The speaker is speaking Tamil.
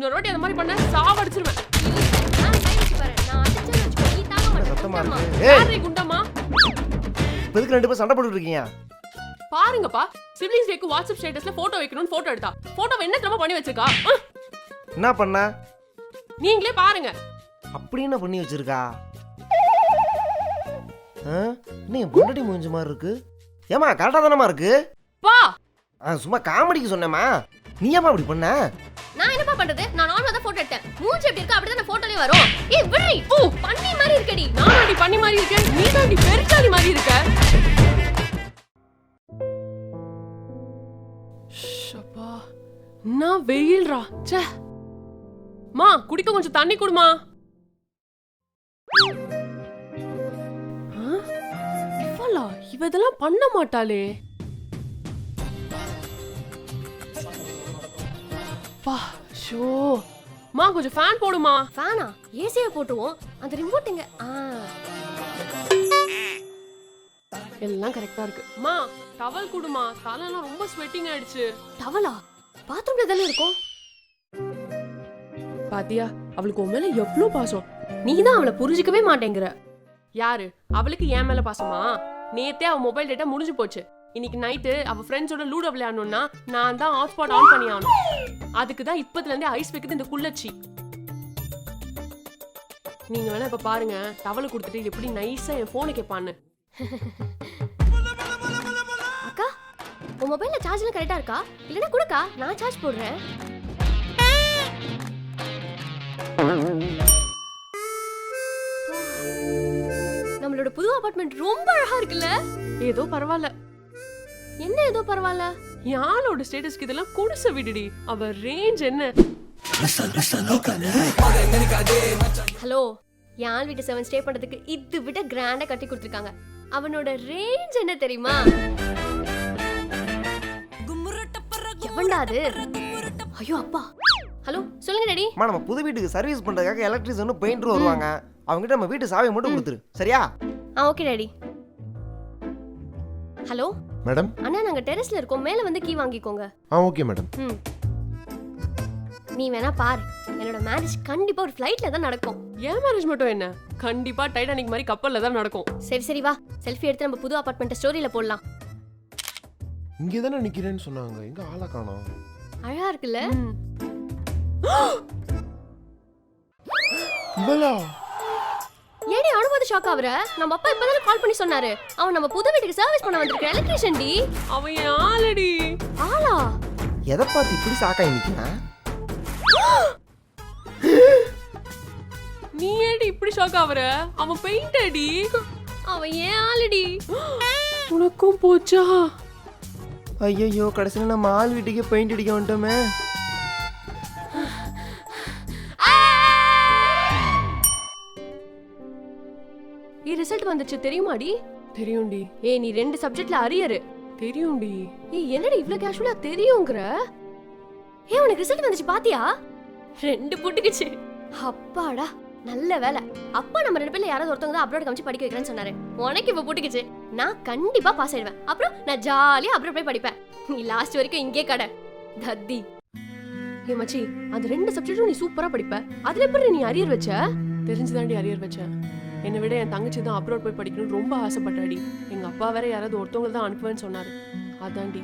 இன்னொரு வாட்டி அந்த மாதிரி பண்ண சாவடிச்சிருவேன். நான் கை வச்சு பாரு. நான் அடிச்சேன்னு வச்சுக்கோ, நீ தாங்க மாட்டே. சத்தமா குண்டம்மா. இருக்கு. யாரே குண்டம்மா? எதுக்கு ரெண்டு பேரும் சண்டை போட்டுட்டு இருக்கீங்க? பாருங்கப்பா, சிப்லிங்ஸ் டேக்கு வாட்ஸ்அப் ஸ்டேட்டஸ்ல போட்டோ வைக்கணும்னு போட்டோ எடுத்தா. போட்டோவை என்ன தெரியுமா பண்ணி வச்சிருக்கா? என்ன பண்ண? நீங்களே பாருங்க. அப்படி என்ன பண்ணி வச்சிருக்கா? என்ன பொண்டாட்டி மூஞ்சி மாதிரி இருக்கு? ஏமா கரெக்டா தானமா இருக்கு? பா சும்மா காமெடிக்கு சொன்னேமா. நீ ஏமா அப்படி பண்ண? நான் என்னப்பா பண்றது? நான் நார்மலா தான் போட்டோ எடுத்தேன். மூஞ்சி எப்படி இருக்கு அப்படியே அந்த போட்டோலயே வரும். ஏய் விடுறி. பூ பண்ணி மாதிரி இருக்கடி. நான் அடி பண்ணி மாதிரி இருக்கேன், நீ தான் அடி பெருச்சாலி மாதிரி இருக்க. ஷப்பா, நான் வெயில்ரா. ச்சே. மா, குடிக்க கொஞ்சம் தண்ணி குடுமா. இவளா? இவ இதெல்லாம் பண்ண மாட்டாளே. பா, ஷோ. மா, கொஞ்சம் ஃபேன் போடுமா. ஃபேனா? ஏசியை போட்டுவோம். அந்த ரிமோட் எங்க? எல்லாம் கரெக்டா இருக்கு. மா, டவல் குடுமா. தலையெல்லாம் ரொம்ப ஸ்வெட்டிங் ஆயிடுச்சு. டவலா? பாத்ரூம்ல தானே இருக்கும். பாத்தியா, அவளுக்கு உன் மேல எவ்வளவு பாசம். நீ தான் அவளை புரிஞ்சிக்கவே மாட்டேங்கிற. யாரு? அவளுக்கு என் மேல பாசமா? நேத்தே அவ மொபைல் டேட்டா முடிஞ்சு போச்சு. இன்னைக்கு நைட்டு அவ ஃப்ரெண்ட்ஸோட லூடோ விளையாடணும்னா நான் தான் ஹாட்ஸ்பாட் ஆன் பண்ணி ஆகணும். அதுக்கு தான் இப்பத்துல இருந்தே ஐஸ் வைக்குது இந்த குள்ளச்சி. நீங்க வேணா இப்ப பாருங்க, டவல் கொடுத்துட்டு எப்படி நைஸா என் போனை கேட்பான்னு. அக்கா, உன் மொபைல்ல சார்ஜ்லாம் கரெக்டா இருக்கா? இல்லனா கொடுக்கா, நான் சார்ஜ் போடுறேன். நம்மளோட புது அபார்ட்மெண்ட் ரொம்ப அழகா இருக்குல்ல? ஏதோ பரவாயில்ல. என்ன ஏதோ பரவாயில்ல? யாரோட ஸ்டேட்டஸ்க்கு இதெல்லாம் குடிசை விடுடி. அவ ரேஞ்ச் என்ன? ஹலோ, என் ஆள் வீட்டு 7 ஸ்டே பண்றதுக்கு இது விட கிராண்டா கட்டி கொடுத்துருக்காங்க. அவனோட ரேஞ்ச் என்ன தெரியுமா? எவன்டா அது? ஐயோ அப்பா. ஹலோ, சொல்லுங்க டாடி. நம்ம புது வீட்டுக்கு சர்வீஸ் பண்றதுக்காக எலக்ட்ரிஷியனும் பெயிண்டரும் வருவாங்க. அவங்க கிட்ட நம்ம வீட்டு சாவியை மட்டும் கொடுத்துரு, சரியா? Okay daddy. Hello madam. அண்ணா, நாங்க டெரஸ்ல இருக்கோம், மேல வந்து கீ வாங்கிக்கோங்க. Okay madam. நீ வேணா பாரு, என்னோட மேரேஜ் கண்டிப்பா ஒரு ஃளைட்ல தான் நடக்கும். ஏன் மேரேஜ் மட்டும் என்ன, கண்டிப்பா டைட்டானிக் மாதிரி கப்பல்ல தான் நடக்கும். சரி சரி வா, செல்ஃபி எடுத்து நம்ம புது அபார்ட்மெண்ட் ஸ்டோரியில போடலாம். இங்கே தானே நிக்கிறேன்னு சொன்னாங்க, எங்க ஆளை காணோம். அழகா இருக்குல்ல? இவளா? ஏடி அனுபவத்தை ஷாக் ஆவற? நம்ம அப்பா இப்பதானே கால் பண்ணி சொன்னாரு, அவன் நம்ம புது வீட்டுக்கு சர்வீஸ் பண்ண வந்திருக்க எலக்ட்ரிஷியன் டி. அவன் என் ஆளடி. ஆளா? எதை பார்த்து இப்படி சாக்காய் நிக்கிறா? நீ ஏடி இப்படி ஷாக் ஆவற? அவன் பெயிண்ட் அடி. அவன் ஏன் ஆளுடி. உனக்கும் போச்சா? ஐயோ, கடைசியில் நம்ம ஆள் வீட்டுக்கே பெயிண்ட் அடிக்க வந்துட்டோமே. ரிசல்ட் வந்துச்சு தெரியுமாடி? தெரியும்டி. நீ 2 சப்ஜெக்ட்ல அரியர். தெரியும்டி. என்னடி இவ்ளோ கேஷுவலா தெரியும்ங்கற? உனக்கு ரிசல்ட் வந்துச்சு பாத்தியா? 2 புட்டுக்குச்சு. அப்பாடா, நல்ல வேலை. அப்பா நம்ம 2 பேர்ல யாராவது ஒருத்தவங்க தான் அப்ரோட் காமிச்சு படிக்க வைக்கிறேன்னு சொன்னாரு. உனக்கு இப்ப புட்டுக்குச்சு. நான் கண்டிப்பா பாஸ் ஆயிடுவேன். அப்புறம் நான் ஜாலியா அப்ரோட் போய் படிப்பேன். நீ லாஸ்ட் வரைக்கும் இங்கே கடை தத்தி. மச்சி, அந்த 2 சப்ஜெக்ட்டும் நீ சூப்பரா படிப்ப. அதுல எப்படி நீ அரியர் வச்ச? தெரிஞ்சுதாண்டி அரியர் வச்சேன். என்னை விட என் தங்கச்சி தான் அப்ரோட் போய் படிக்கணும்னு ரொம்ப ஆசைப்பட்டாடி. எங்க அப்பா வேற யாராவது ஒருத்தவங்க தான் அனுப்புவேன்னு சொன்னாரு. அதாண்டி.